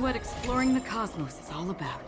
what exploring the cosmos is all about.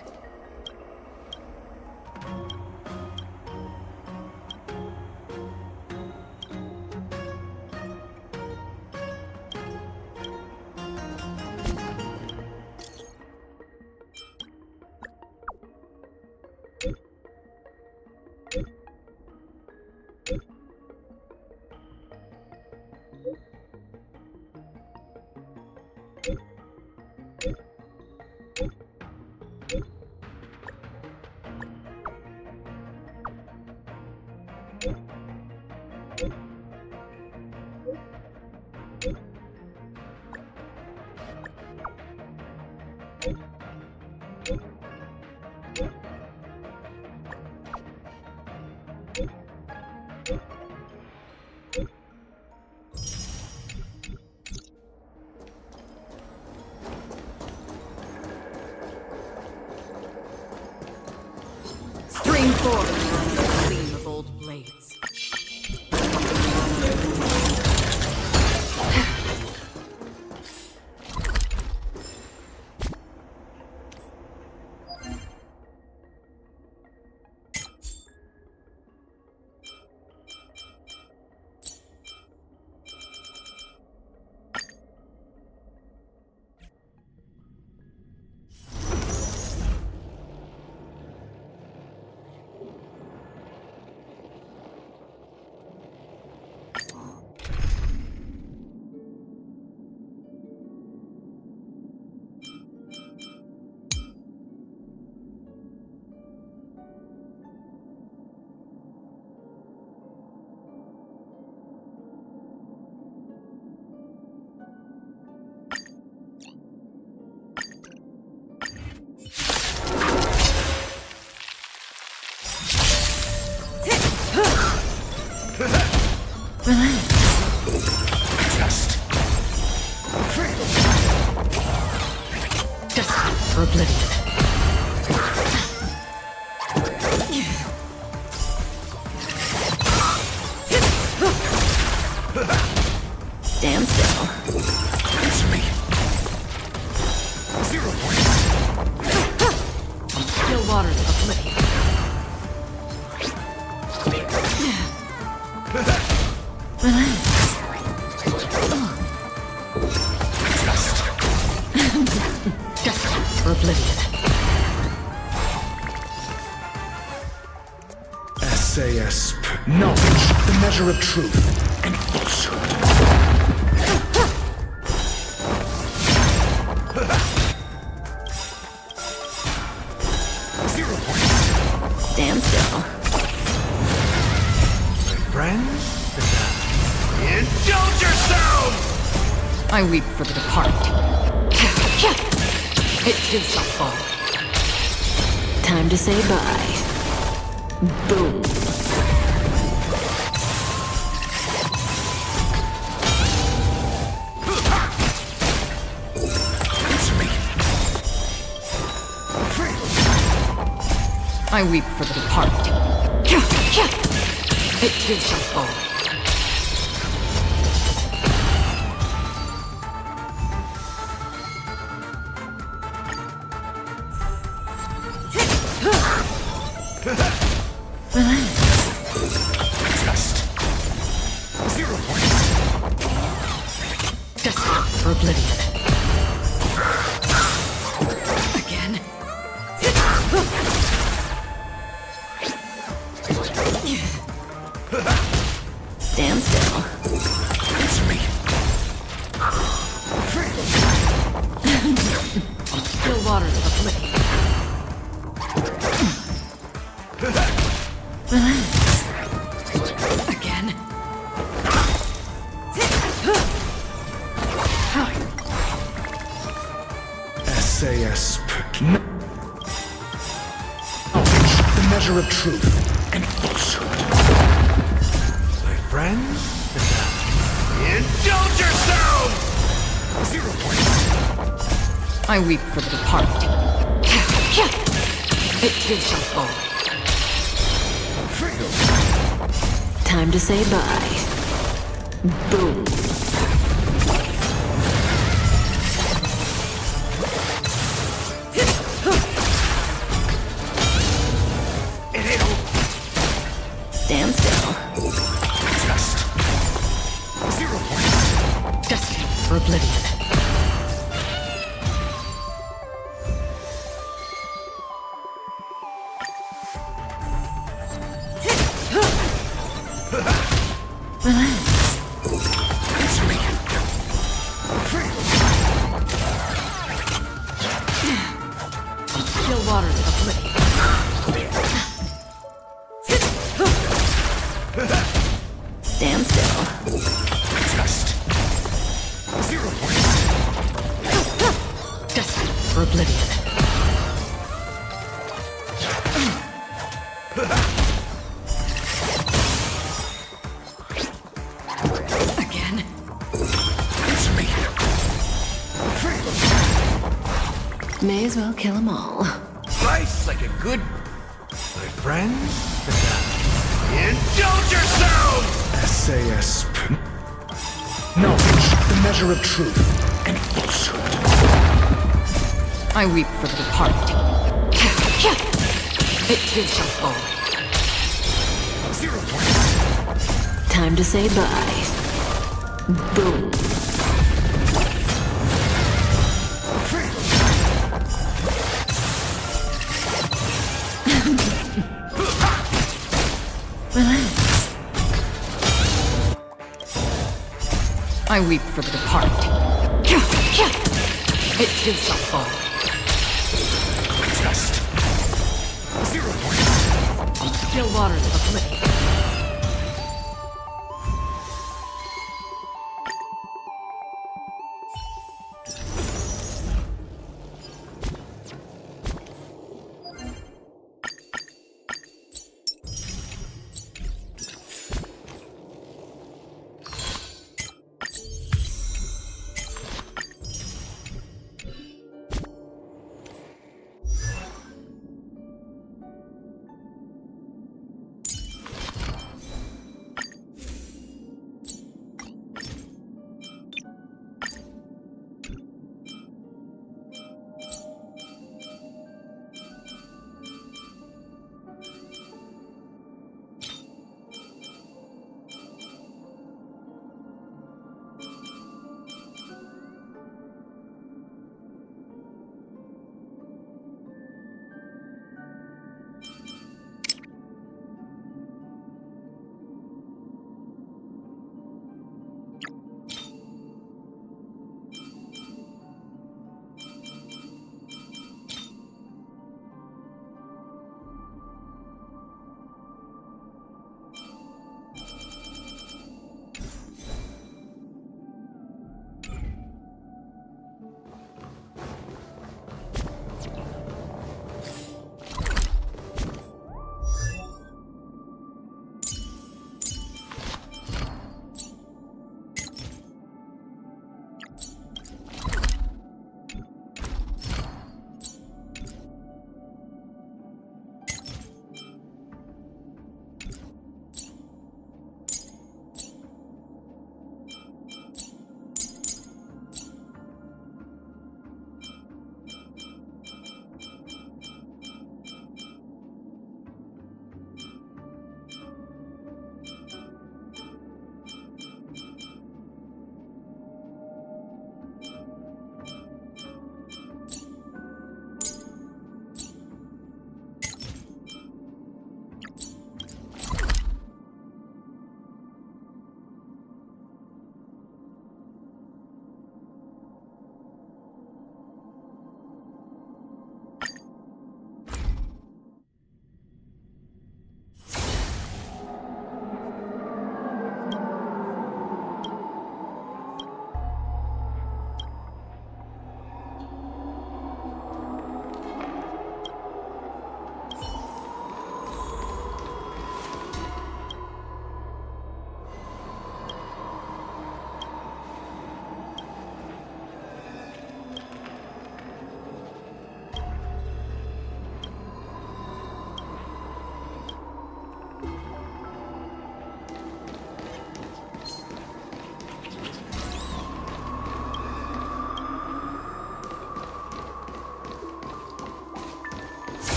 Stream forward, the gleam of old blades. Just for oblivion. Stand still. Answer me. 0 points. Still waters of oblivion. Just for oblivion. SAS. Knowledge, the measure of truth and falsehood. 0 points. Stand still. My friends, indulge yourselves! I weep for the departed. It too shall fall. Time to say bye. Boom. Answer me. I weep for the departed. It too shall fall. Just 0 points. Just for oblivion. Again. Stand still. Answer me. Still waters of oblivion. Again. SAS. Knowledge, the measure of truth and falsehood. My friends, indulge yourselves! 0 points. I weep for the departed. It too shall fall. Time to say bye. Boom. Stand still. Just 0 points. Destined for oblivion. Answer me. Still waters of oblivion. Stand still. Just 0 points. Destined for oblivion. Again. Answer me. May as well kill them all. Nice like a good... My friends? Indulge yourselves! SAS. Knowledge, the measure of truth and falsehood. I weep for the departed. It too shall fall. 0 points. Time to say bye. Boom. Relax. I weep for the departed. It too shall fall. Just 0 points. Still waters of oblivion.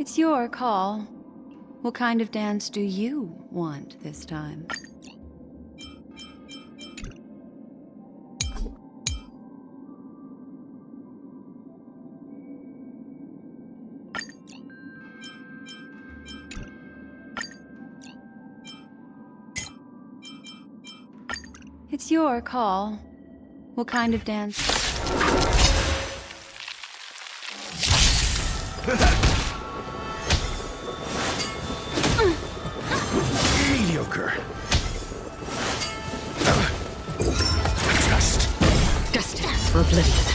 It's your call. What kind of dance do you want this time? It's your call. What kind of dance? Mediocre. Dust. Destined for oblivion.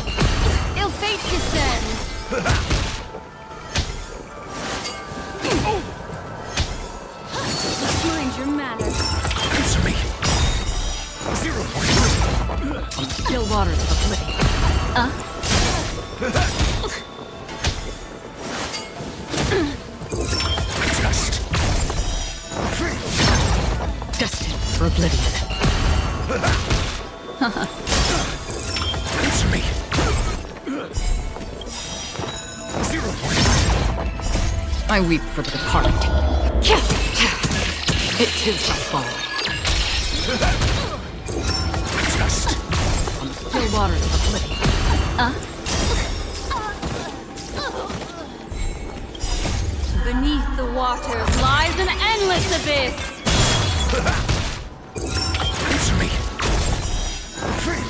Ill fate descends. Mind your manners. Answer me. 0 points. On the still waters of oblivion. Dust. Free. Destined for oblivion. Answer me. 0 points. I weep for the departed. It too shall fall. Dust. On the still waters of oblivion. Beneath the waters lies an endless abyss. Answer me. Free.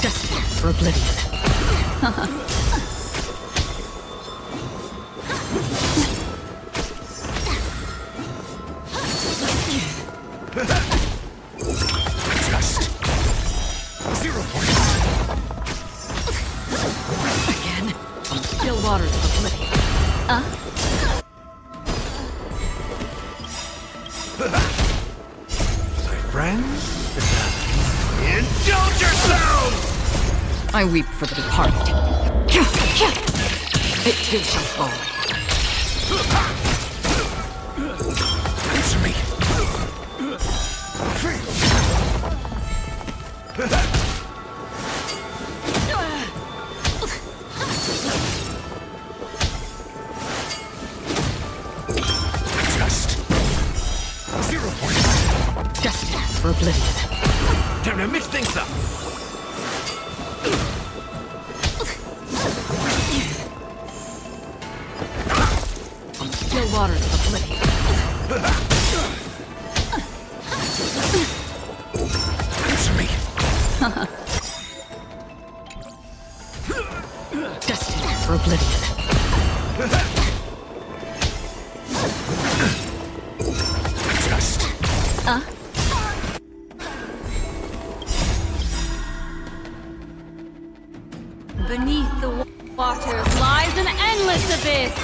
Destined for oblivion. Dust. 0 points. Again. On the still waters of oblivion. My friends, indulge yourselves! I weep for the departed. It too shall fall. Answer me. Free. Dust. 0 points. Destined for oblivion. Time to mix things up. On the still waters of oblivion. Answer me. Destined for oblivion. Dust. Beneath the waters lies an endless abyss.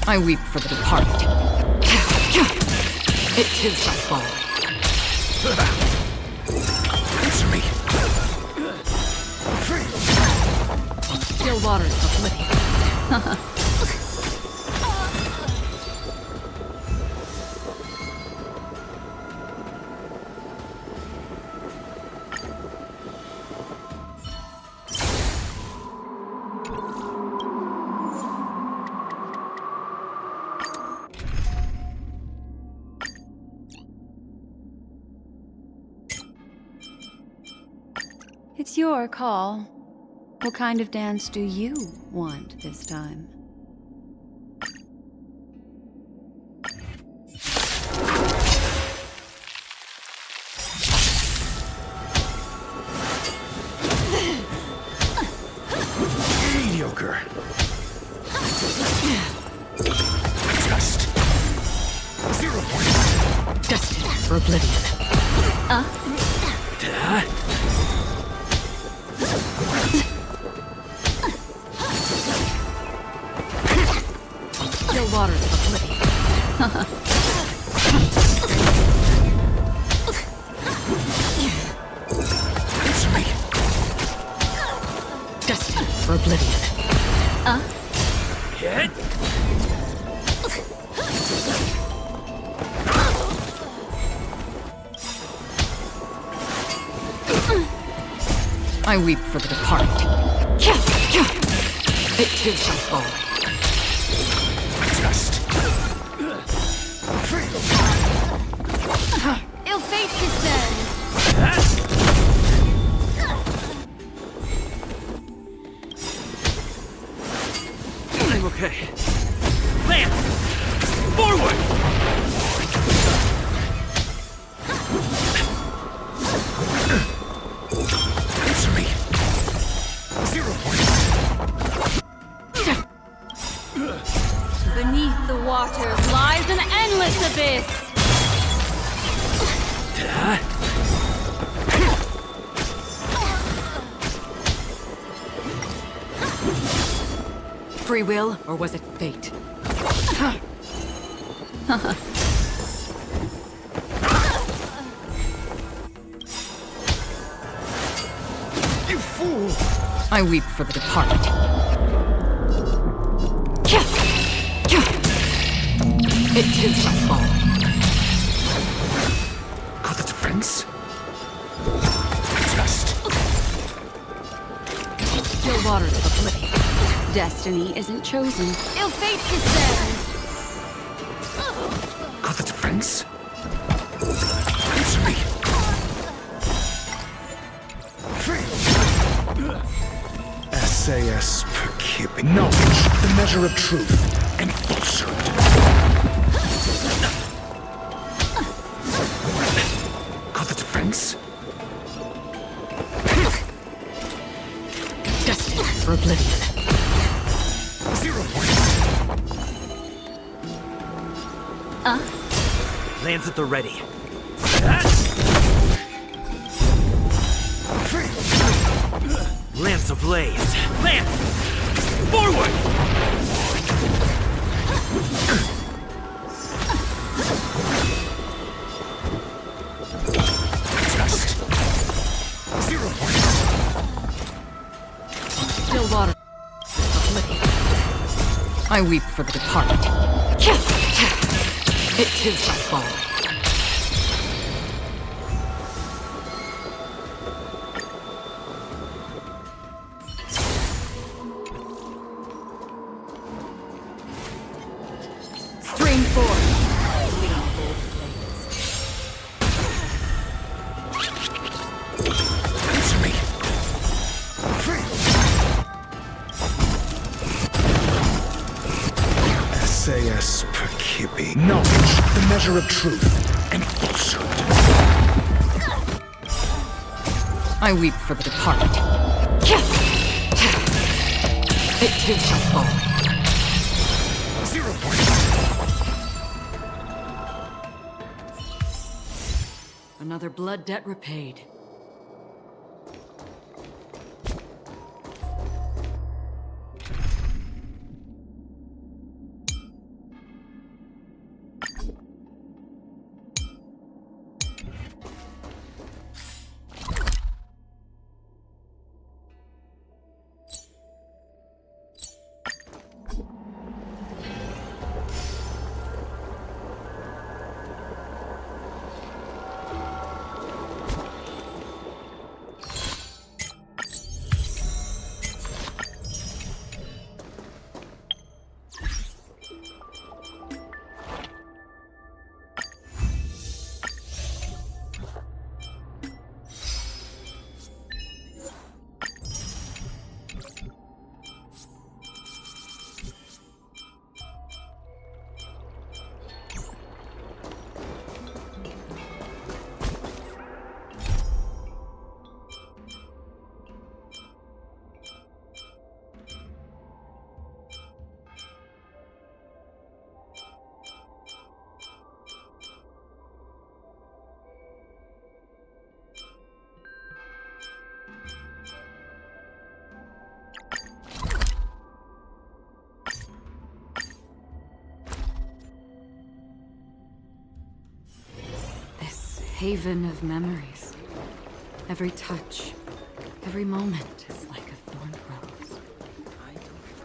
I weep for the departed. It too shall fall. Answer me. Free. On the still waters of oblivion. It's your call. What kind of dance do you want this time? Mediocre. Dust. 0 points. Destined for oblivion. On the still waters of oblivion. Answer me. Destined for oblivion. Hit. I weep for the departed. It too shall fall. Test. Ill fate descends. I'm okay. Lance! Forward! Answer me. 0 points. Beneath the waters lies an endless abyss. Free will, or was it fate? You fool! I weep for the departed. It too shall fall. Got the defense? Test. Still waters of oblivion. Destiny isn't chosen. Ill fate descends. Got the defense? Answer me. SAS per cubic. Knowledge, the measure of truth and falsehood. Got the defense? Destined for oblivion. 0 points. Lance at the ready. Lance ablaze. Lance! Forward! Test. 0 points. Still waters of oblivion. I weep for the departed. It too shall fall. Stream forth. Answer me. SAS per cubic. Knowledge, the measure of truth and falsehood. I weep for the departed. It too shall fall. 0 points. Another blood debt repaid. Haven of memories. Every touch, every moment is like a thorn rose.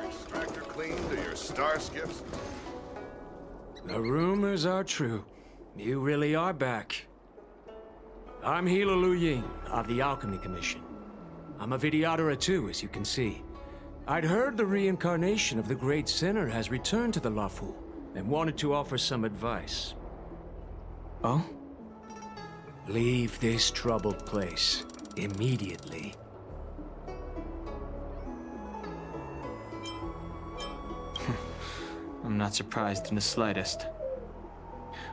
Extractor clean to your star skips? The rumors are true. You really are back. I'm Healer Lu Ying of the Alchemy Commission. I'm a videoterer too, as you can see. I'd heard the reincarnation of the great sinner has returned to the Luofu, and wanted to offer some advice. Oh? Leave this troubled place immediately. I'm not surprised in the slightest.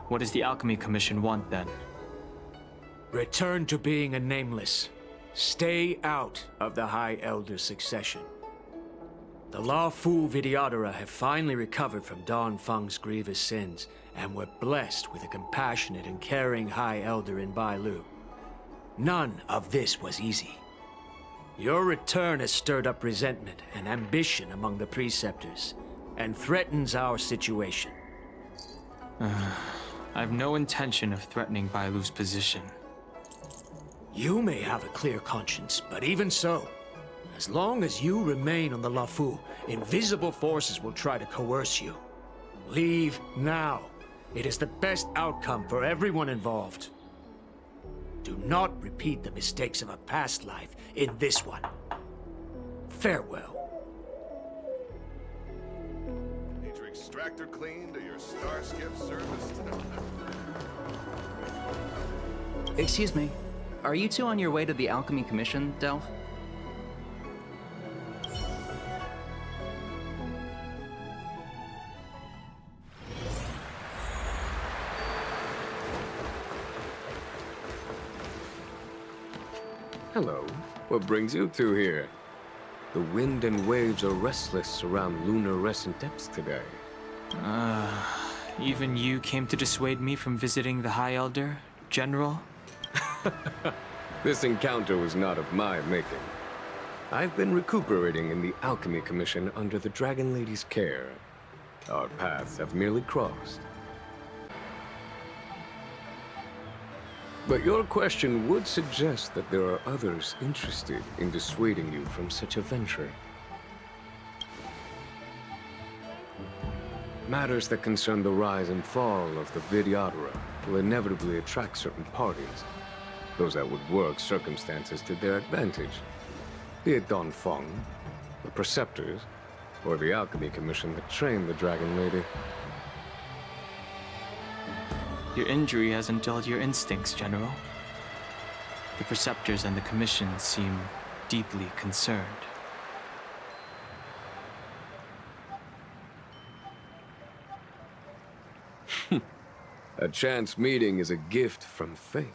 What does the Alchemy Commission want, then? Return to being a nameless. Stay out of the High Elder succession. The lawful Vidyadhara have finally recovered from Don Feng's grievous sins, and were blessed with a compassionate and caring High Elder in Bailu. None of this was easy. Your return has stirred up resentment and ambition among the Preceptors, and threatens our situation. I have no intention of threatening Bailu's position. You may have a clear conscience, but even so, as long as you remain on the Lafu, invisible forces will try to coerce you. Leave now. It is the best outcome for everyone involved. Do not repeat the mistakes of a past life in this one. Farewell. Need your extractor cleaned or your starship serviced? Excuse me. Are you two on your way to the Alchemy Commission, Delph? Hello. What brings you two here? The wind and waves are restless around lunar-rescent depths today. Even you came to dissuade me from visiting the High Elder, General? This encounter was not of my making. I've been recuperating in the Alchemy Commission under the Dragon Lady's care. Our paths have merely crossed. But your question would suggest that there are others interested in dissuading you from such a venture. Matters that concern the rise and fall of the Vidyadhara will inevitably attract certain parties. Those that would work circumstances to their advantage. Be it Don Feng, the Preceptors, or the Alchemy Commission that trained the Dragon Lady. Your injury hasn't dulled your instincts, General. The Preceptors and the Commission seem deeply concerned. A chance meeting is a gift from fate.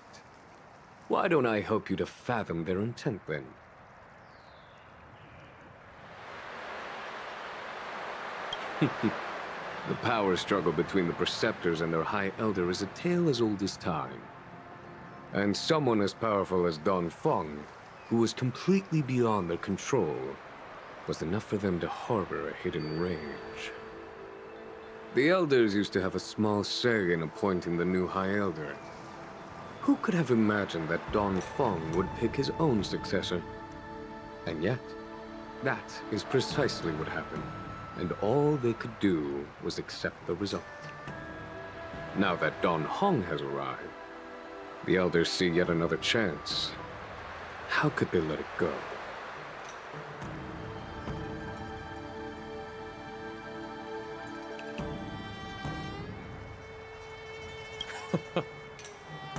Why don't I help you to fathom their intent, then? The power struggle between the Preceptors and their High Elder is a tale as old as time. And someone as powerful as Don Feng, who was completely beyond their control, was enough for them to harbor a hidden rage. The Elders used to have a small say in appointing the new High Elder. Who could have imagined that Don Feng would pick his own successor? And yet, that is precisely what happened. And all they could do was accept the result. Now that Don Hong has arrived, the Elders see yet another chance. How could they let it go?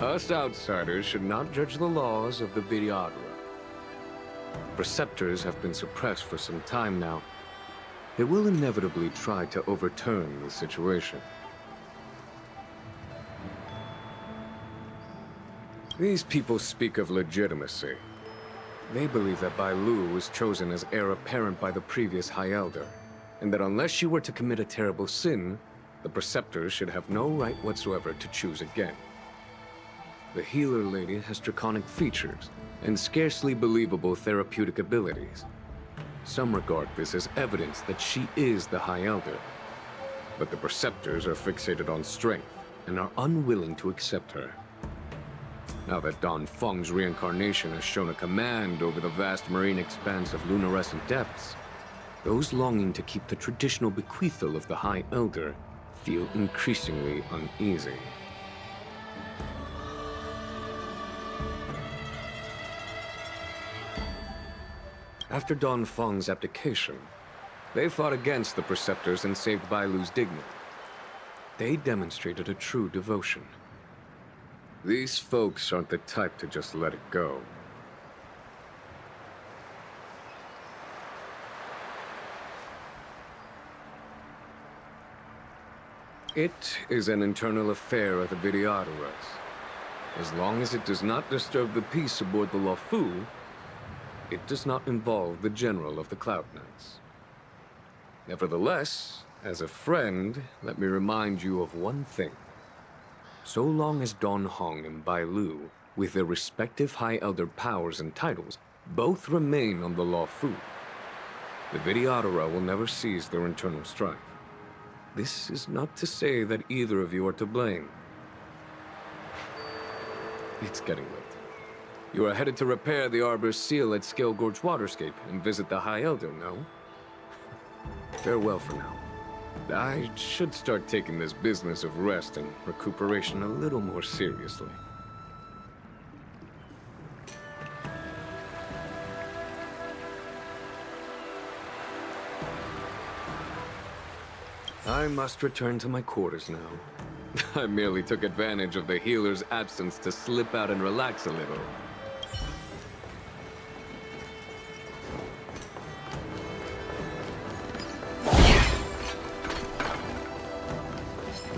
Us outsiders should not judge the laws of the Vidyadhara. Preceptors have been suppressed for some time now. They will inevitably try to overturn the situation. These people speak of legitimacy. They believe that Bailu was chosen as heir apparent by the previous High Elder, and that unless she were to commit a terrible sin, the Preceptors should have no right whatsoever to choose again. The Healer Lady has draconic features and scarcely believable therapeutic abilities. Some regard this as evidence that she is the High Elder. But the Preceptors are fixated on strength and are unwilling to accept her. Now that Don Feng's reincarnation has shown a command over the vast marine expanse of lunar-rescent depths, those longing to keep the traditional bequeathal of the High Elder feel increasingly uneasy. After Don Feng's abdication, they fought against the Preceptors and saved Bailu's dignity. They demonstrated a true devotion. These folks aren't the type to just let it go. It is an internal affair of the Videoteras. As long as it does not disturb the peace aboard the Lawful, it does not involve the General of the Cloud Knights. Nevertheless, as a friend, let me remind you of one thing. So long as Don Hong and Bai Lu, with their respective High Elder powers and titles, both remain on the Lawful, the Videotera will never cease their internal strife. This is not to say that either of you are to blame. It's getting late. You are headed to repair the Arbor's seal at Scale Gorge Waterscape and visit the High Elder, no? Farewell for now. I should start taking this business of rest and recuperation a little more seriously. I must return to my quarters now. I merely took advantage of the healer's absence to slip out and relax a little.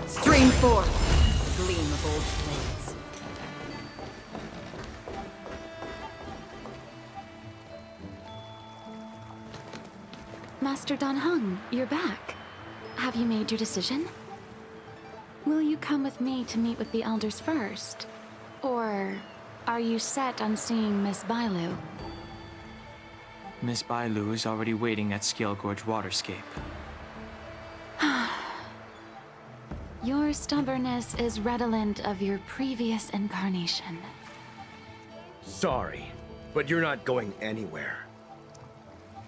Stream forth, gleam of old blades. Master Don Hung, you're back. Have you made your decision? Will you come with me to meet with the elders first? Or are you set on seeing Miss Bailu? Miss Bailu is already waiting at Scale Gorge Waterscape. Your stubbornness is redolent of your previous incarnation. Sorry, but you're not going anywhere.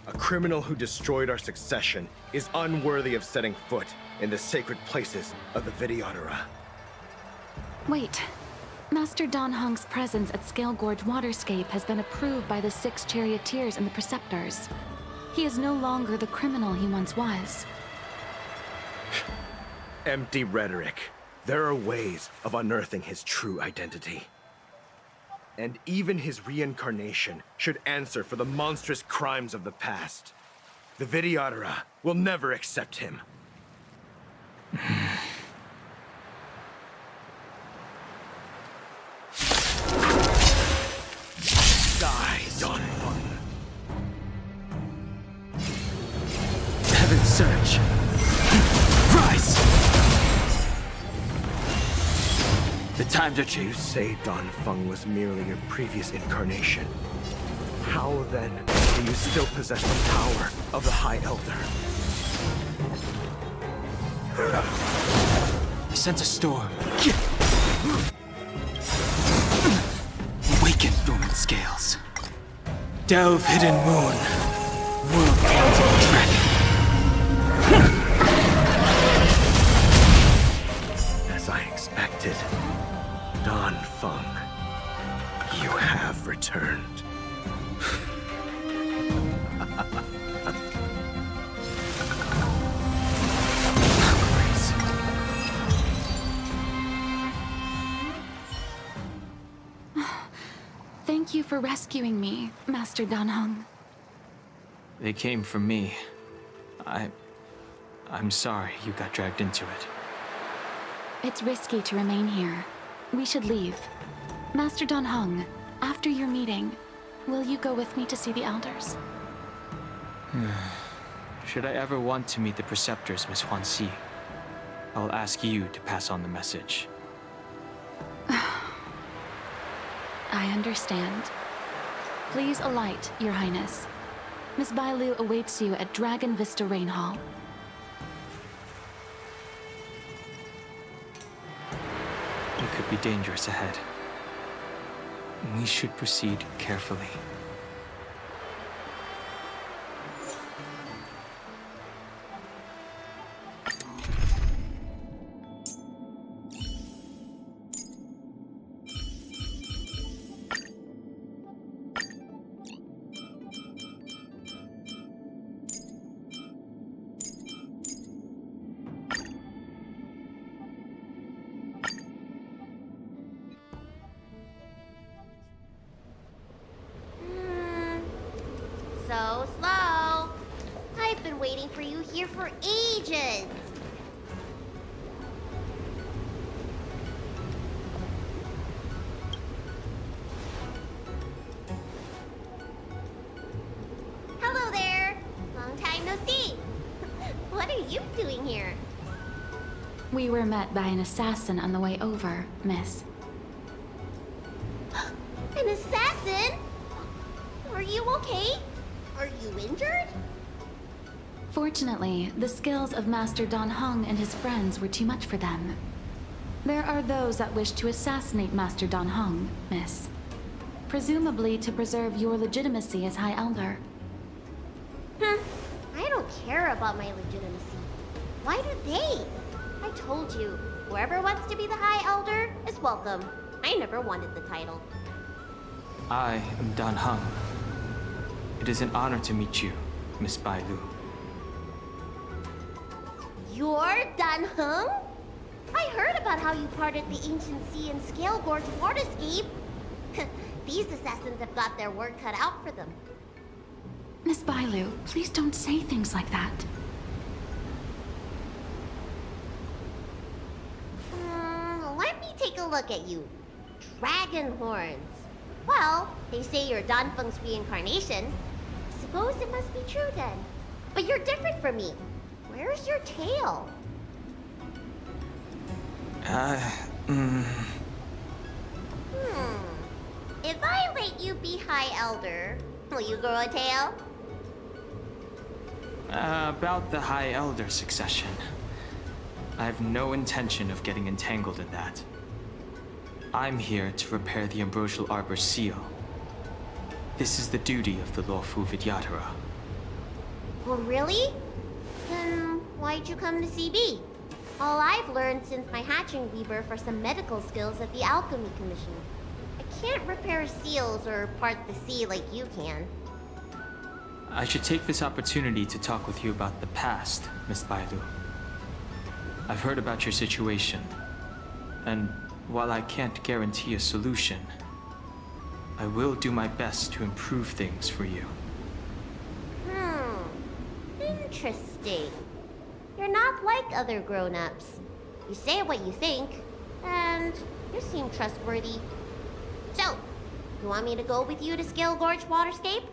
A criminal who destroyed our succession is unworthy of setting foot in the sacred places of the Videotera. Wait. Master Don Hung's presence at Scale Gorge Waterscape has been approved by the 6 charioteers and the preceptors. He is no longer the criminal he once was. Empty rhetoric. There are ways of unearthing his true identity. And even his reincarnation should answer for the monstrous crimes of the past. The Videotera will never accept him. Die, Don Fung. Heaven surge. Rise! The times are changed. You say Don Fung was merely your previous incarnation. How then do you still possess the power of the High Elder? I sense a storm. Awaken, dormant scales. Delve, hidden moon. World cleansing dragon. As I expected, Don Fung, you have returned. Thank you for rescuing me, Master Don Hung. They came for me. I'm sorry you got dragged into it. It's risky to remain here. We should leave. Master Don Hung, after your meeting, will you go with me to see the elders? Should I ever want to meet the preceptors, Miss Huan Si, I'll ask you to pass on the message. I understand. Please alight, Your Highness. Miss Bailu awaits you at Dragon Vista Rain Hall. It could be dangerous ahead. We should proceed carefully. for you here for ages. Hello there. Long time no see. What are you doing here? We were met by an assassin on the way over, miss. An assassin? Are you okay? Are you injured? Fortunately, the skills of Master Dan Heng and his friends were too much for them. There are those that wish to assassinate Master Dan Heng, miss. Presumably to preserve your legitimacy as High Elder. I don't care about my legitimacy. Why do they? I told you, whoever wants to be the High Elder is welcome. I never wanted the title. I am Dan Heng. It is an honor to meet you, Miss Bai Lu. You're Dan Heng? I heard about how you parted the ancient sea and Scale Gorge waterscape. These assassins have got their work cut out for them. Miss Bai Lu, please don't say things like that. Let me take a look at you. Dragon horns. Well, they say you're Dan Feng's reincarnation. Suppose it must be true then. But you're different from me. Where's your tail? If I let you be High Elder, will you grow a tail? About the High Elder succession. I have no intention of getting entangled in that. I'm here to repair the Ambrosial Arbor's seal. This is the duty of the lawful Vidyadhara. Oh, really? Then why'd you come to CB? All I've learned since my hatching rebirth are some medical skills at the Alchemy Commission. I can't repair seals or part the sea like you can. I should take this opportunity to talk with you about the past, Miss Bai Lu. I've heard about your situation, and while I can't guarantee a solution, I will do my best to improve things for you. Interesting. You're not like other grown-ups. You say what you think, and you seem trustworthy. So, you want me to go with you to Scale Gorge Waterscape?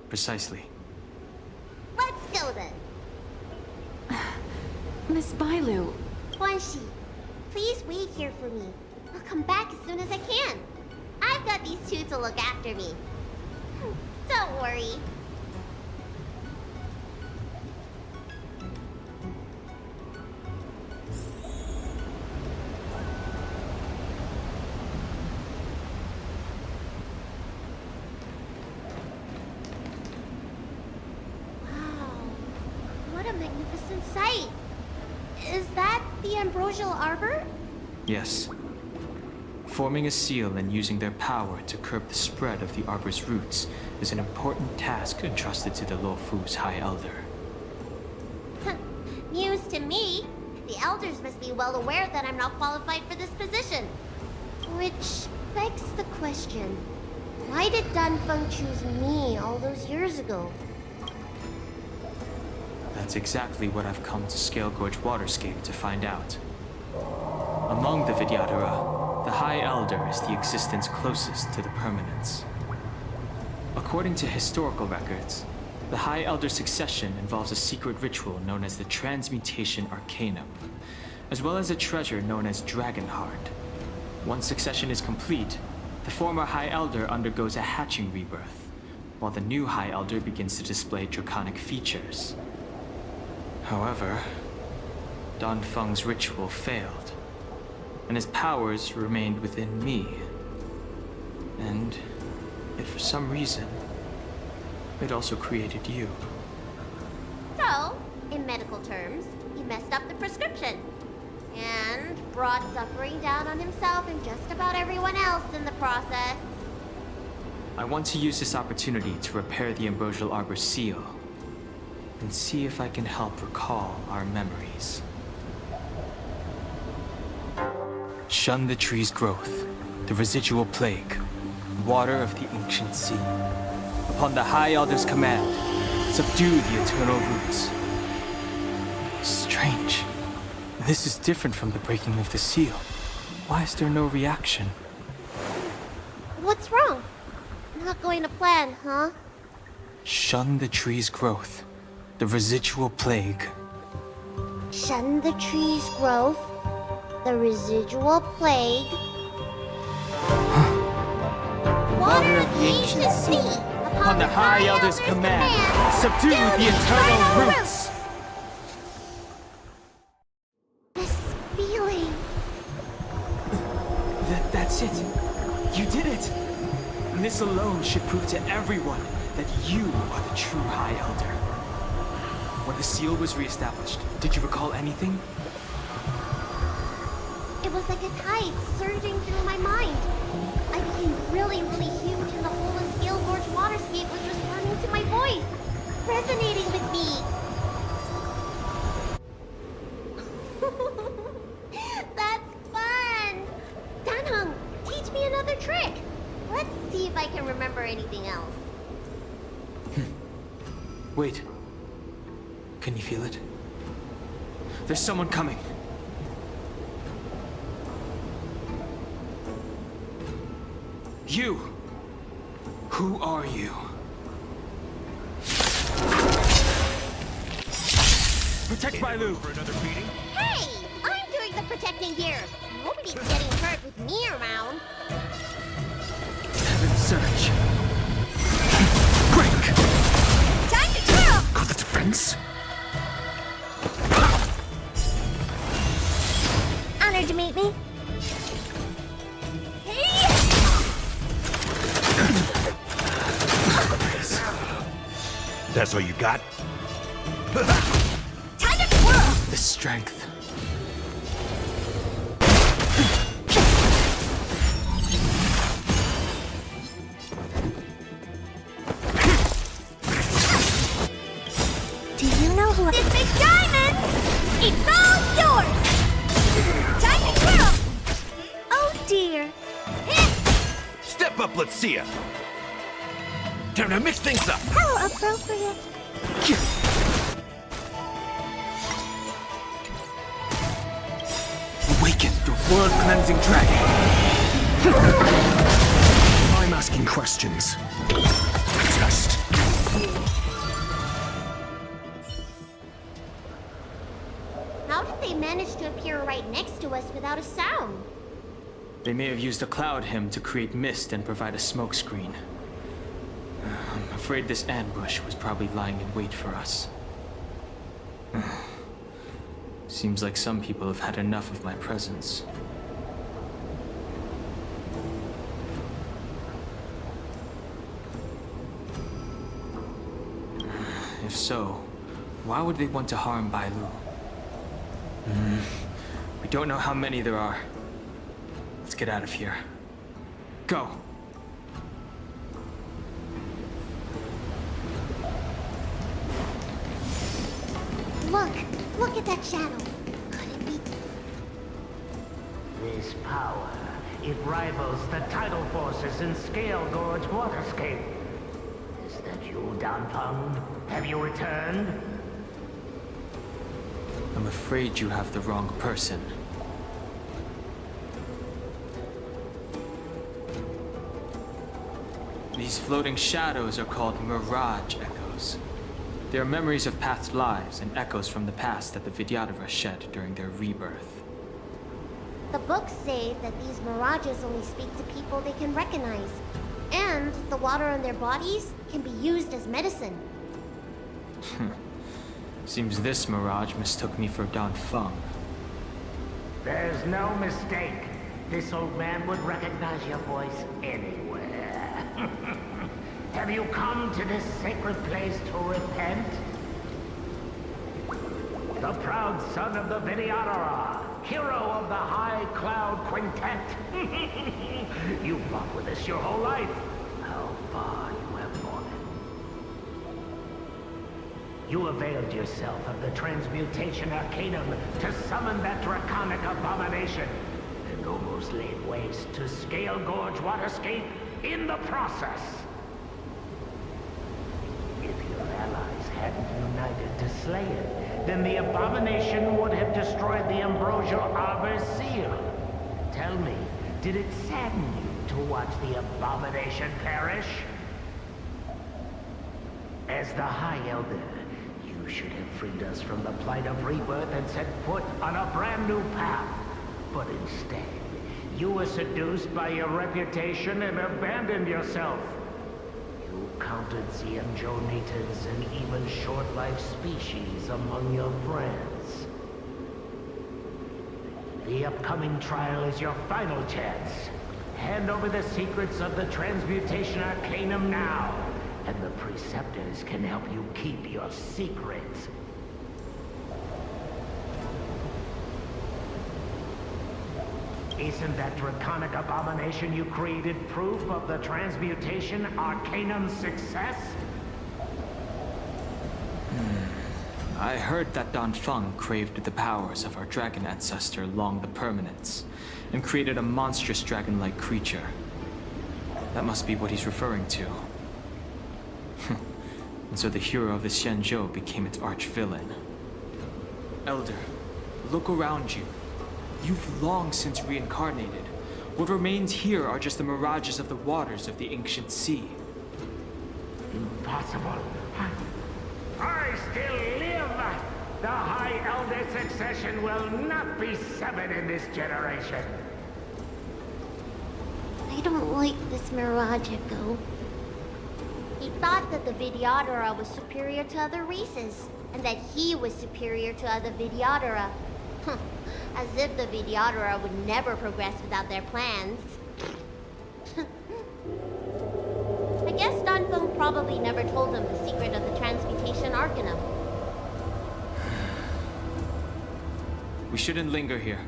Precisely. Let's go then. Miss Bai Lu. Guanxi, please wait here for me. I'll come back as soon as I can. I've got these two to look after me. Don't worry. Magnificent sight. Is that the Ambrosial Arbor? Yes. Forming a seal and using their power to curb the spread of the Arbor's roots is an important task entrusted to the Luofu's High Elder. News to me. The Elders must be well aware that I'm not qualified for this position. Which begs the question, why did Dan Feng choose me all those years ago? That's exactly what I've come to Scale Gorge Waterscape to find out. Among the Vidyadhara, the High Elder is the existence closest to the permanence. According to historical records, the High Elder succession involves a secret ritual known as the Transmutation Arcanum, as well as a treasure known as Dragonheart. Once succession is complete, the former High Elder undergoes a hatching rebirth, while the new High Elder begins to display draconic features. However, Dan Feng's ritual failed, and his powers remained within me. And yet for some reason, it also created you. So, in medical terms, he messed up the prescription. And brought suffering down on himself and just about everyone else in the process. I want to use this opportunity to repair the Ambrosial Arbor seal, and see if I can help recall our memories. Shun the tree's growth, the residual plague, water of the ancient sea. Upon the High Elder's command, Subdue the eternal roots. Strange. This is different from the breaking of the seal. Why is there no reaction? What's wrong? Not going to plan, huh? Shun the tree's growth. The residual plague. Shun the tree's growth. The residual plague. Water of the ancient sea. Upon the High Elder's command, subdue the eternal roots. This feeling. That's it. You did it. And this alone should prove to everyone that you are the true High Elder. When the seal was reestablished, did you recall anything? It was like a tide surging through my mind. I became really, really huge, and the whole of Scale Gorge waterscape was responding to my voice, resonating with me. That's fun! Danhung, teach me another trick. Let's see if I can remember anything else. Wait. Can you feel it? There's someone coming. You! Who are you? Protect Bailu! For another beating? Hey! I'm doing the protecting here. Nobody's getting hurt with me around. Heaven surge. Break! Time to twirl! Got the defense? Honored to meet me. That's all you got? Time to twirl! The strength. Do you know who this big diamond? It's all yours! Time to twirl! Oh dear. Step up, let's see ya! Time to mix things up! How appropriate. Awaken the world-cleansing dragon. I'm asking questions. Test. How did they manage to appear right next to us without a sound? They may have used a cloud hymn to create mist and provide a smokescreen. I'm afraid this ambush was probably lying in wait for us. Seems like some people have had enough of my presence. If so, why would they want to harm Bailu? We don't know how many there are. Let's get out of here. Go! Look at that shadow. Could it be? This power, it rivals the tidal forces in Scale Gorge waterscape. Is that you, Danpeng? Have you returned? I'm afraid you have the wrong person. These floating shadows are called Mirage Echoes. They are memories of past lives and echoes from the past that the Vidyadhara shed during their rebirth. The books say that these mirages only speak to people they can recognize. And the water on their bodies can be used as medicine. Seems this mirage mistook me for Danfeng. There's no mistake. This old man would recognize your voice anywhere. Have you come to this sacred place to repent? The proud son of the Vidyadhara, hero of the High Cloud Quintet. You fought with us your whole life. How far you have fallen. You availed yourself of the Transmutation Arcanum to summon that draconic abomination, and almost laid waste to Scale Gorge waterscape in the process. If your allies ignited to slay it, then the abomination would have destroyed the Ambrosial Arbor's seal. Tell me, did it sadden you to watch the abomination perish? As the High Elder, you should have freed us from the plight of rebirth and set foot on a brand new path. But instead, you were seduced by your reputation and abandoned yourself. You counted Xianzhou-Natans and even short-life species among your friends. The upcoming trial is your final chance. Hand over the secrets of the Transmutation Arcanum now, and the Preceptors can help you keep your secrets. Isn't that draconic abomination you created proof of the Transmutation Arcanum's success? I heard that Dan Feng craved the powers of our dragon ancestor Long the Permanence, and created a monstrous dragon-like creature. That must be what he's referring to. And so the hero of the Xianzhou became its arch-villain. Elder, look around you. You've long since reincarnated. What remains here are just the mirages of the waters of the ancient sea. Impossible. I still live! The High Elder succession will not be severed in this generation. I don't like this Mirage Echo. He thought that the Vidyadhara was superior to other races, and that he was superior to other Vidyadhara. As if the Vidyadhara would never progress without their plans. I guess Dan Feng probably never told them the secret of the Transmutation Arcanum. We shouldn't linger here.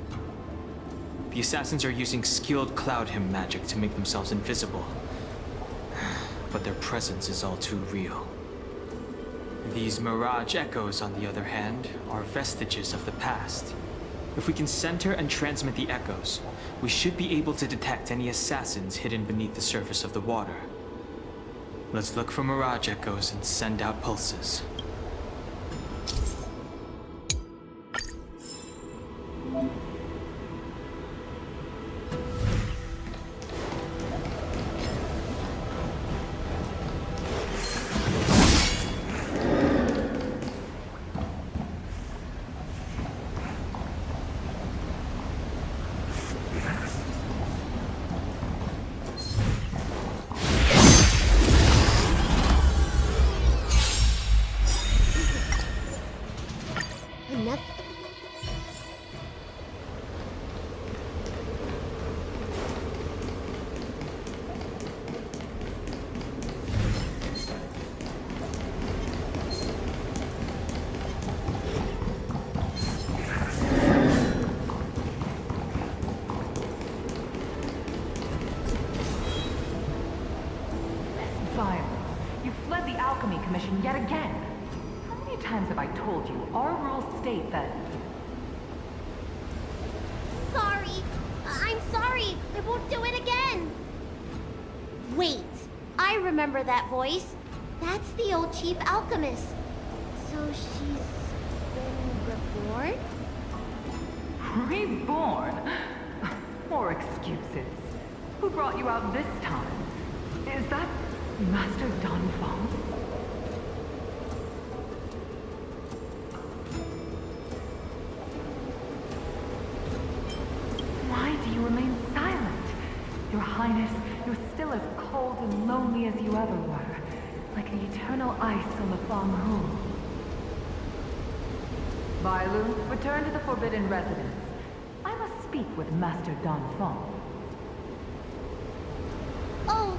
The assassins are using skilled cloud hymn magic to make themselves invisible. But their presence is all too real. These mirage echoes, on the other hand, are vestiges of the past. If we can center and transmit the echoes, we should be able to detect any assassins hidden beneath the surface of the water. Let's look for mirage echoes and send out pulses. Yet again. How many times have I told you our rules state that... Sorry. I'm sorry. I won't do it again. Wait. I remember that voice. That's the old chief alchemist. So she's been reborn? Reborn? More excuses. Who brought you out this time? Is that Master Dan Feng? Remain silent. Your Highness, you're still as cold and lonely as you ever were, like the eternal ice on the Fanghu. Bailu, return to the Forbidden Residence. I must speak with Master Dan Feng. Oh,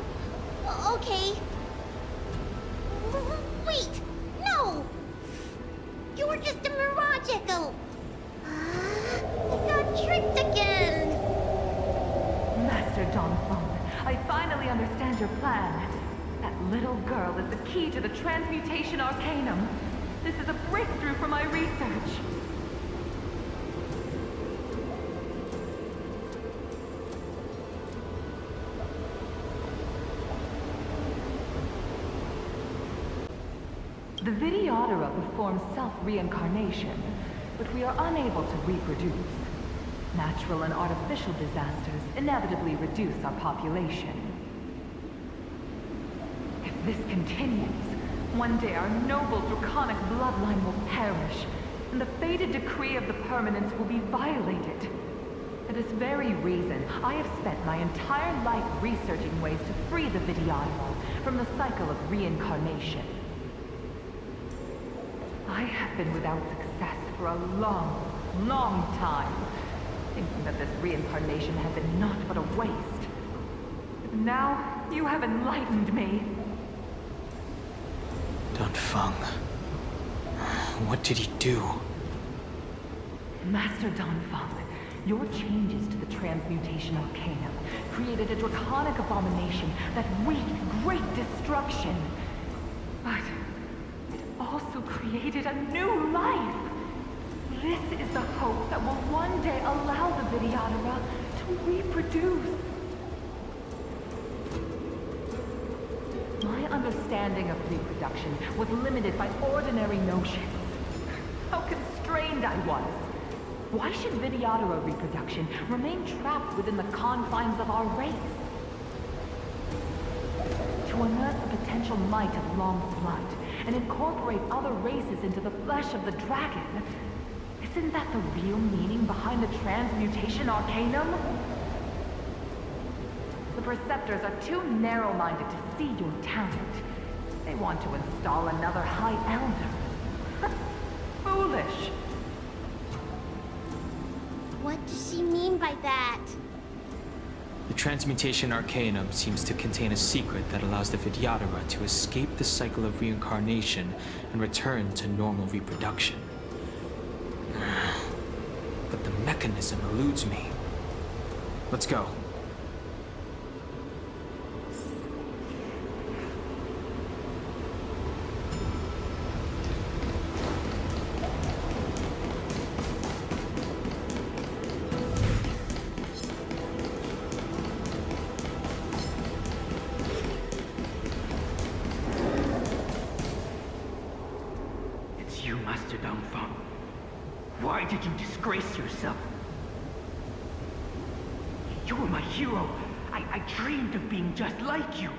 okay. Wait, no! You were just a mirage echo. I got tricked again. Master Dan Feng, I finally understand your plan. That little girl is the key to the Transmutation Arcanum. This is a breakthrough for my research. The Videodora performs self-reincarnation, but we are unable to reproduce. Natural and artificial disasters inevitably reduce our population. If this continues, one day our noble draconic bloodline will perish, and the fated decree of the permanence will be violated. For this very reason, I have spent my entire life researching ways to free the Videodora from the cycle of reincarnation. I have been without success for a long, long time, thinking that this reincarnation had been naught but a waste. But now, you have enlightened me. Danfeng. What did he do? Master Danfeng, your changes to the Transmutation Arcanum created a draconic abomination that wreaked great destruction. But it also created a new life. This is the hope that will one day allow the Videodora to reproduce. My understanding of reproduction was limited by ordinary notions. How constrained I was. Why should Videodora reproduction remain trapped within the confines of our race? To unearth the potential might of Long's blood and incorporate other races into the flesh of the dragon, isn't that the real meaning behind the Transmutation Arcanum? The Preceptors are too narrow-minded to see your talent. They want to install another High Elder. Foolish. What does she mean by that? The Transmutation Arcanum seems to contain a secret that allows the Videodora to escape the cycle of reincarnation and return to normal reproduction. But the mechanism eludes me. Let's go. It's you, Master Danfeng. Why did you disgrace yourself? You were my hero. I dreamed of being just like you.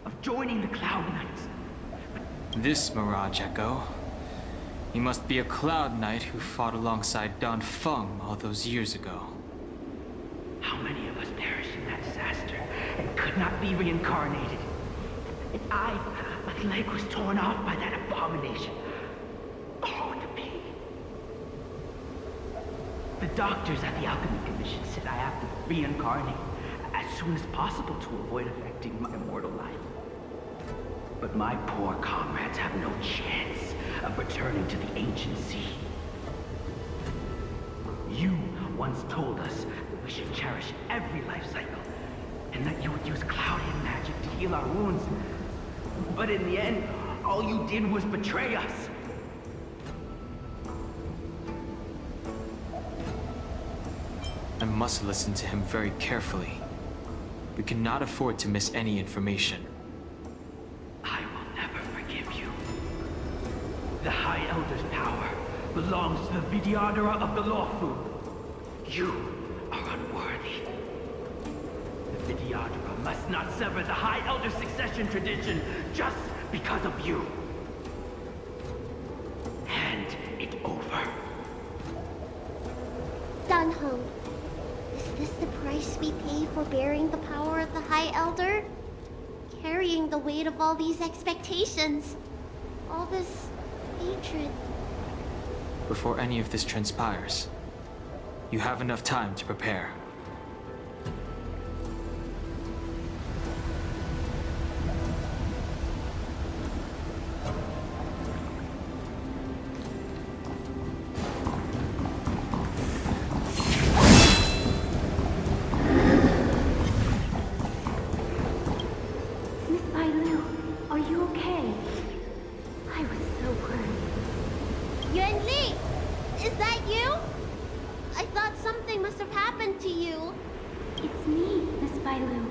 Of joining the Cloud Knights. This Mirage Echo. He must be a Cloud Knight who fought alongside Danfeng all those years ago. How many of us perished in that disaster and could not be reincarnated? And my leg was torn off by that abomination. Oh, the pain. The doctors at the Alchemy Commission said I have to reincarnate as soon as possible to avoid affecting my mortal life. But my poor comrades have no chance of returning to the ancient sea. You once told us that we should cherish every life cycle, and that you would use Cloudian magic to heal our wounds. But in the end, all you did was betray us. I must listen to him very carefully. We cannot afford to miss any information. I will never forgive you. The High Elder's power belongs to the Videodora of the Lawful. You are unworthy. The Videodora must not sever the High Elder succession tradition just because of you. Hand it over. Danheng, is this the price we pay for bearing the power of the High Elder? Carrying the weight of all these expectations. All this hatred. Before any of this transpires, you have enough time to prepare. Miss Bailu, are you okay? I was so worried. Yuan Li! Is that you? I thought something must have happened to you. It's me, Miss Bailu.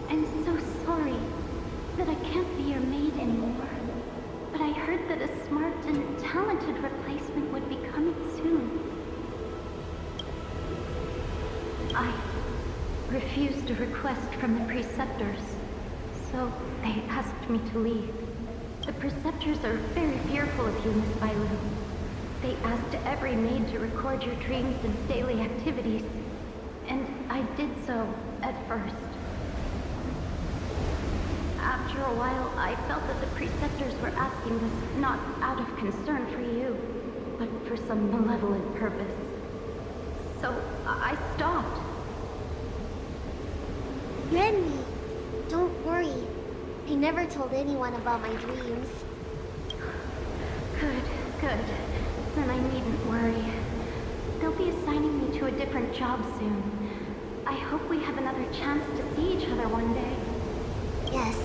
I'm so sorry that I can't be your maid anymore. but I heard that a smart and talented replacement would be coming soon. I refused a request from the preceptors, so they asked me to leave. The preceptors are very fearful of you, Miss Bailu. They asked every maid to record your dreams and daily activities, and I did so at first. After a while, I felt that the preceptors were asking this not out of concern for you, but for some malevolent purpose. So I stopped. Renly, don't worry. I never told anyone about my dreams. Good, good. Then I needn't worry. They'll be assigning me to a different job soon. I hope we have another chance to see each other one day. Yes.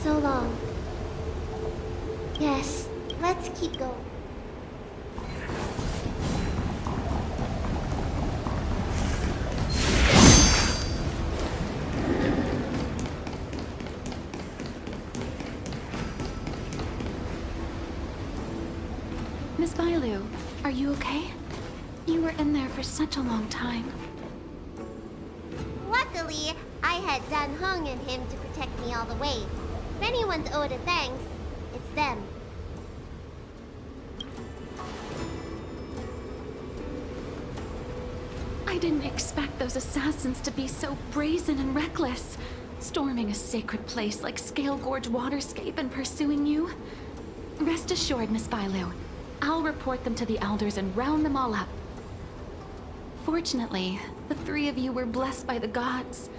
So long. Yes, let's keep going. Miss Bailu, are you okay? You were in there for such a long time. Luckily, I had Dan Heng and him to protect me all the way. If anyone's owed a thanks, it's them. I didn't expect those assassins to be so brazen and reckless, storming a sacred place like Scale Gorge Waterscape and pursuing you. Rest assured, Miss Bailu, I'll report them to the elders and round them all up. Fortunately, the three of you were blessed by the gods.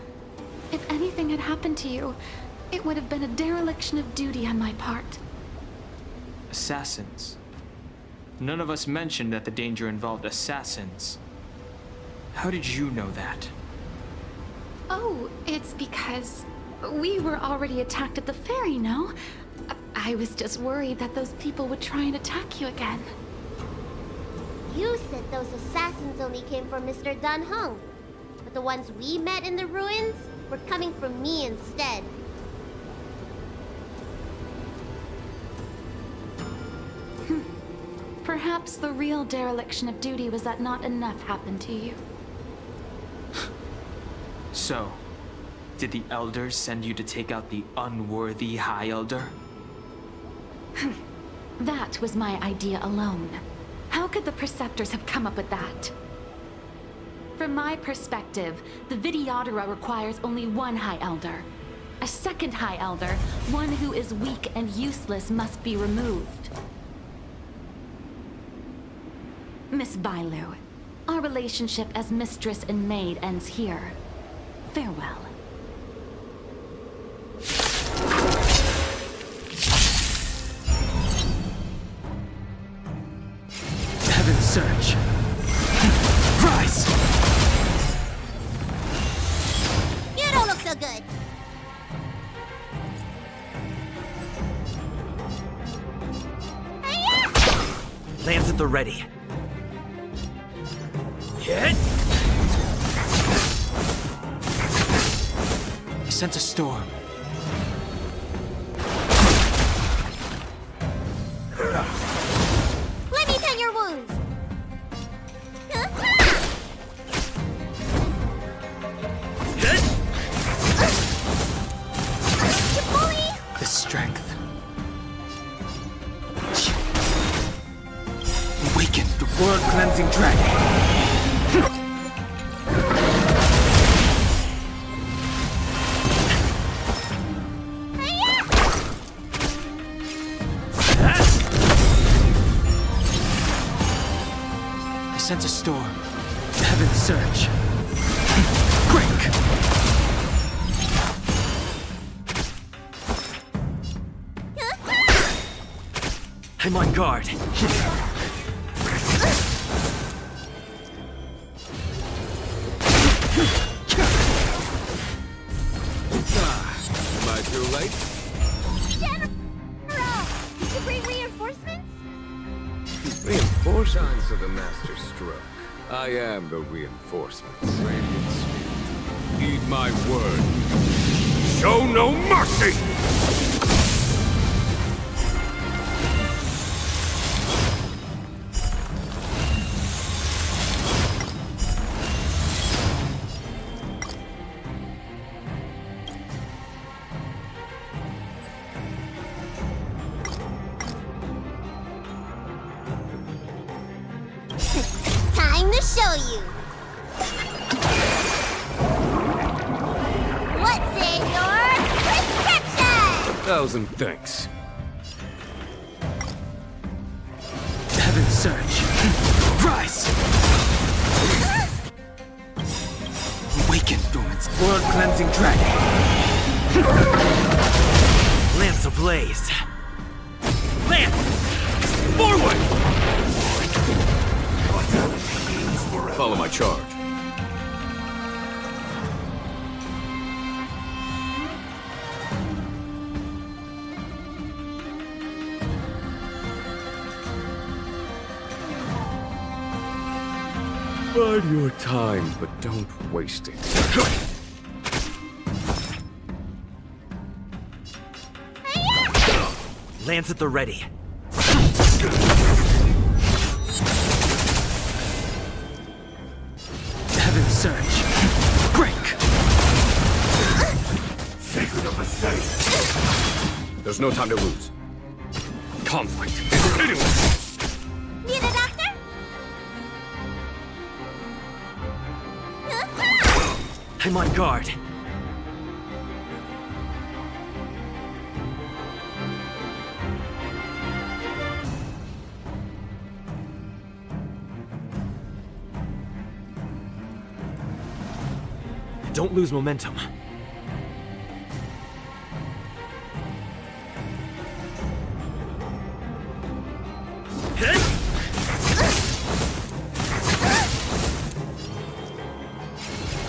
If anything had happened to you, it would have been a dereliction of duty on my part. Assassins? None of us mentioned that the danger involved assassins. How did you know that? Oh, it's because we were already attacked at the ferry, no? I was just worried that those people would try and attack you again. You said those assassins only came from Mr. Dan Heng, but the ones we met in the ruins were coming from me instead. Perhaps the real dereliction of duty was that not enough happened to you. So, did the elders send you to take out the unworthy High Elder? That was my idea alone. How could the Preceptors have come up with that? From my perspective, the Videodora requires only one High Elder. A second High Elder, one who is weak and useless, must be removed. Miss Bailu, our relationship as mistress and maid ends here. Farewell. Heaven's Search. Rise! You don't look so good. Lance at the ready. Hit! I sense a storm. Let me tend your wounds. The strength. Awaken the world-cleansing dragon. I sense a storm. Heaven's Search. Break! I'm on guard. Am I too late? General! Did you bring reinforcements? Reinforcements of the Master Stroke. I am the reinforcements. Radiant Spirit. Heed my word. Show no mercy! Time to show you. What's in your prescription? 1,000 thanks. Heaven's Surge. Rise! Awaken, Dormant's world-cleansing dragon. Lance ablaze. Lance! Forward! Follow my charge. Bide your time, but don't waste it. Lance at the ready. Heaven's Surge. Break! Sacred of the Saint. There's no time to lose. Conflict is pitiless. Need a doctor? I'm on guard. Don't lose momentum.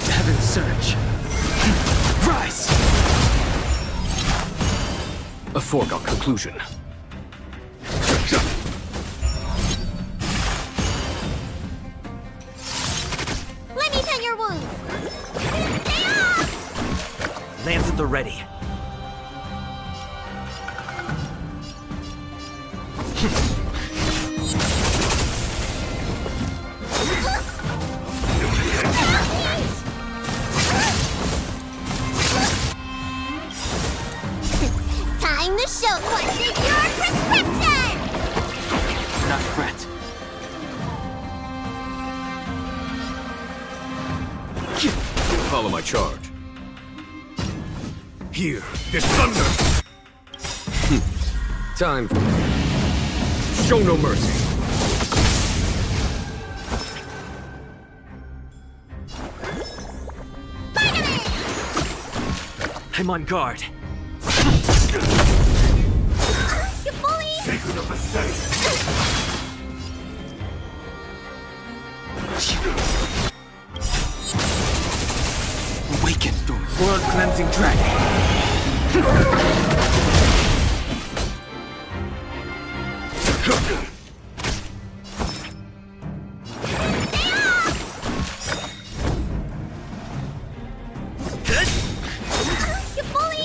Heaven's Surge. Rise! A foregone conclusion. Let me tend your wounds. Lance at the ready. Time to show what's in your prescription! Not threat. Follow my charge. Here, this thunder! Time for... Show no mercy. I'm on guard. You bully! Sacred of the Saint. Awaken, world-cleansing dragon. You bully!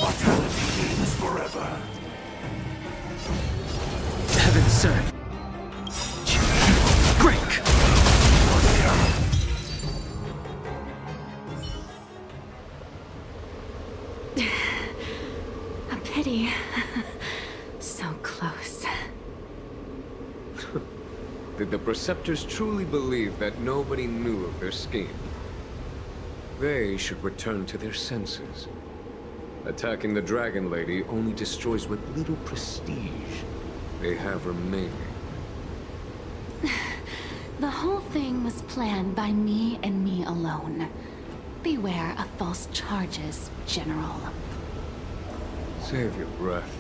Forever. Heaven's Surge. Break! A pity. So close. Did the Preceptors truly believe that nobody knew of their scheme? They should return to their senses. Attacking the Dragon Lady only destroys what little prestige they have remaining. The whole thing was planned by me and me alone. Beware of false charges, General. Save your breath.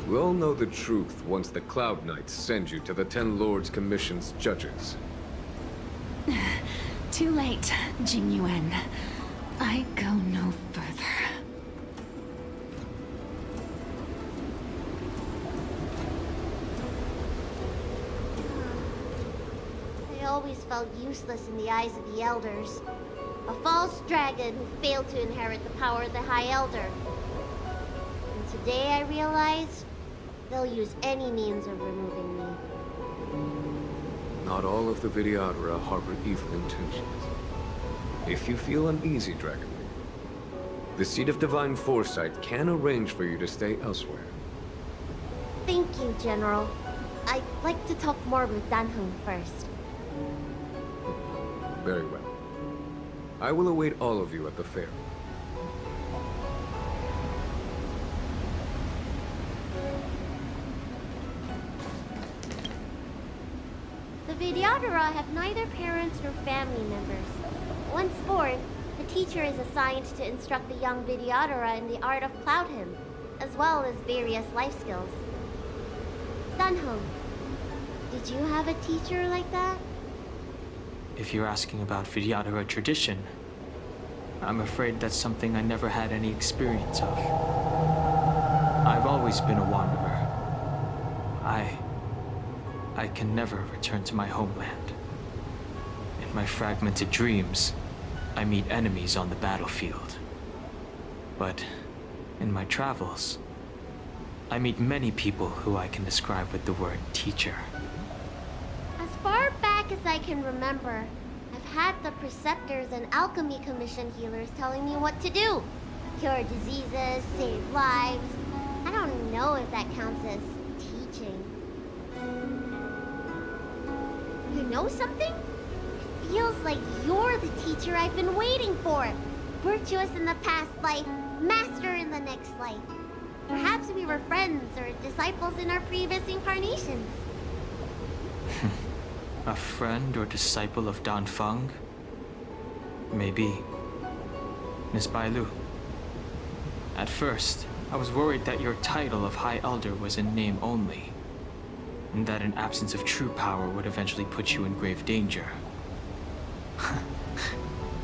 We'll know the truth once the Cloud Knights send you to the Ten Lords Commission's judges. Too late, Jing Yuan. I go no further. I always felt useless in the eyes of the Elders. A false dragon who failed to inherit the power of the High Elder. And today I realize they'll use any means of removing me. Not all of the Vidyadhara harbor evil intentions. If you feel uneasy, Dragon Lady, the Seat of Divine Foresight can arrange for you to stay elsewhere. Thank you, General. I'd like to talk more with Dan Heng first. Very well. I will await all of you at the fair. The Vidyadhara have neither parents nor family members. Once born, the teacher is assigned to instruct the young Vidyadhara in the art of Cloud Hymn, as well as various life skills. Dunhung, did you have a teacher like that? If you're asking about Vidyadhara tradition, I'm afraid that's something I never had any experience of. I've always been a wanderer. I can never return to my homeland. In my fragmented dreams, I meet enemies on the battlefield. But in my travels, I meet many people who I can describe with the word teacher. As far back as I can remember, I've had the preceptors and alchemy commission healers telling me what to do. Cure diseases, save lives. I don't know if that counts as teaching. You know something? It feels like you're the teacher I've been waiting for. Virtuous in the past life, master in the next life. Perhaps we were friends or disciples in our previous incarnations. A friend or disciple of Dan Feng? Maybe. Miss Bailu. At first, I was worried that your title of High Elder was in name only, and that an absence of true power would eventually put you in grave danger.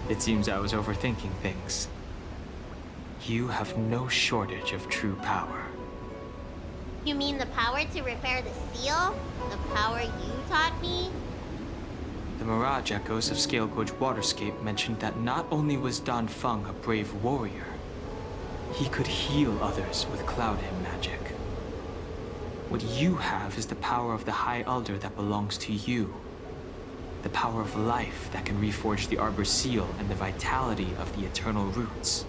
It seems I was overthinking things. You have no shortage of true power. You mean the power to repair the seal? The power you taught me? The Mirage Echoes of Scale Gorge Waterscape mentioned that not only was Dan Feng a brave warrior, he could heal others with Cloud Hymn magic. What you have is the power of the High Elder that belongs to you. The power of life that can reforge the Arbor Seal and the vitality of the Eternal Roots.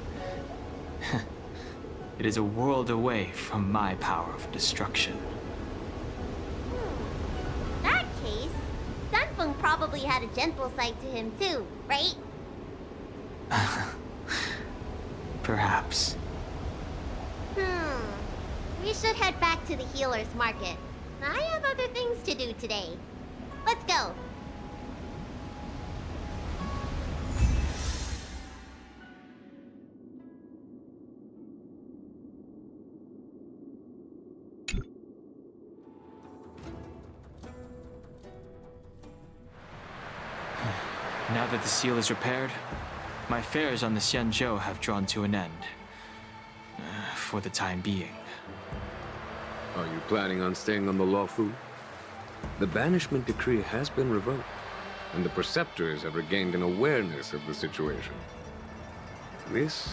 It is a world away from my power of destruction. In that case, Dunfeng probably had a gentle side to him too, right? Perhaps. We should head back to the healer's market. I have other things to do today. Let's go. Now that the seal is repaired, my affairs on the Xianzhou have drawn to an end. For the time being. Are you planning on staying on the Luofu? The banishment decree has been revoked, and the preceptors have regained an awareness of the situation. This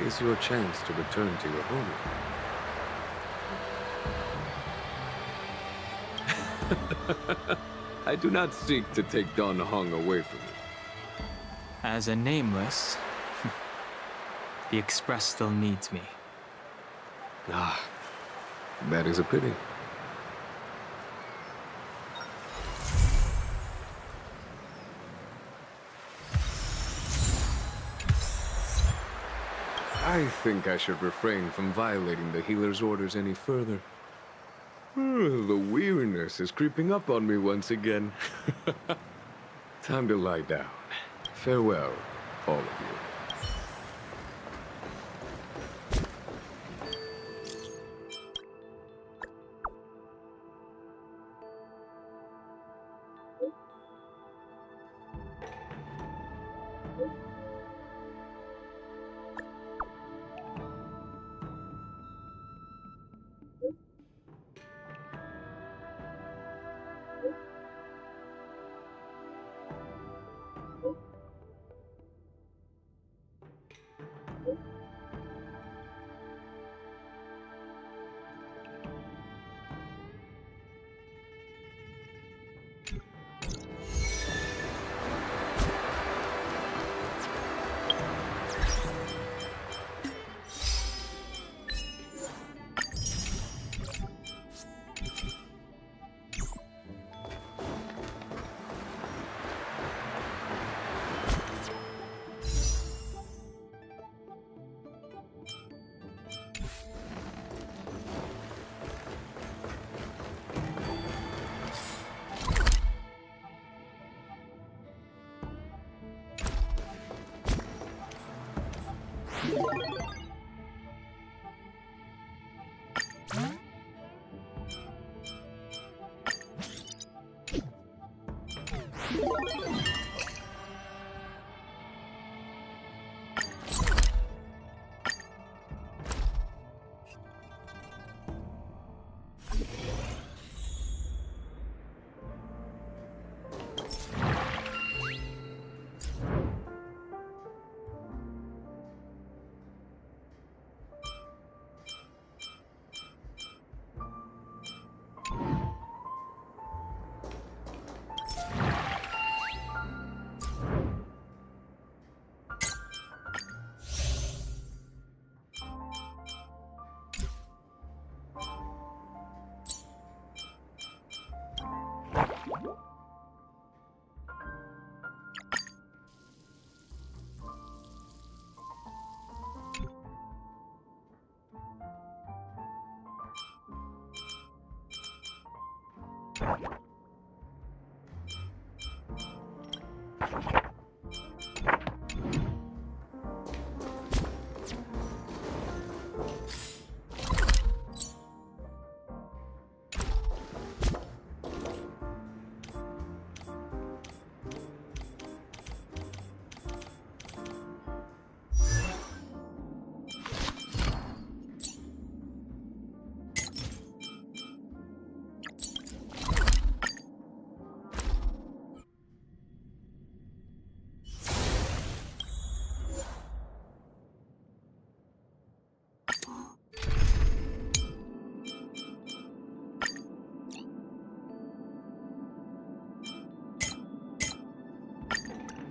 is your chance to return to your home. I do not seek to take Dan Heng away from you. As a nameless, the Express still needs me. Ah, that is a pity. I think I should refrain from violating the healer's orders any further. The weariness is creeping up on me once again. Time to lie down. Farewell, all of you.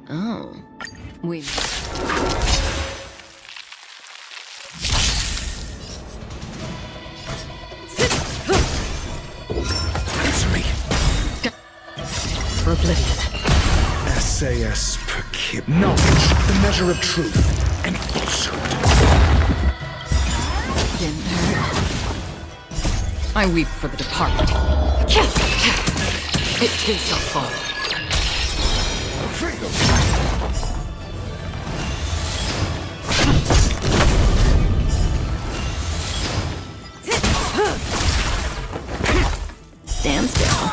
Oh. We... Answer me. For oblivion. SAS per kib. Knowledge, the measure of truth and falsehood. I weep for the departed. It too shall fall. Freedom. Stand still.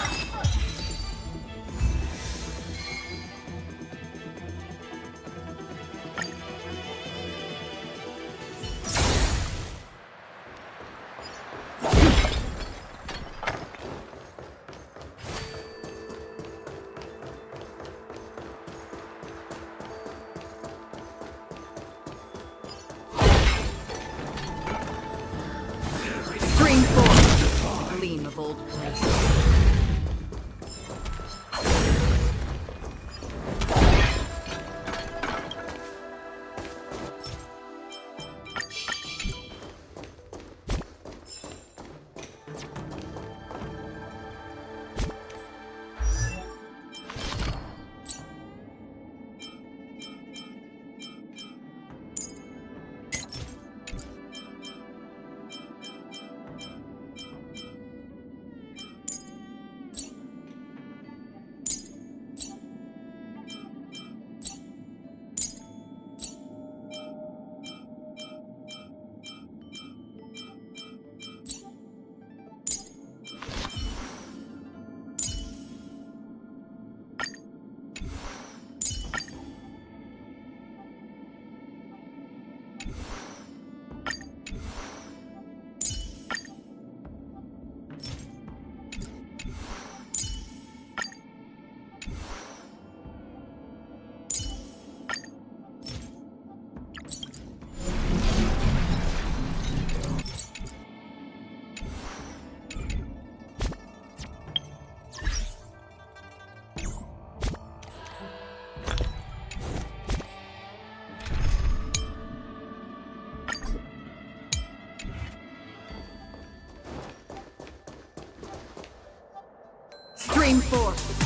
Spring forth, gleam of old place. Stream forth.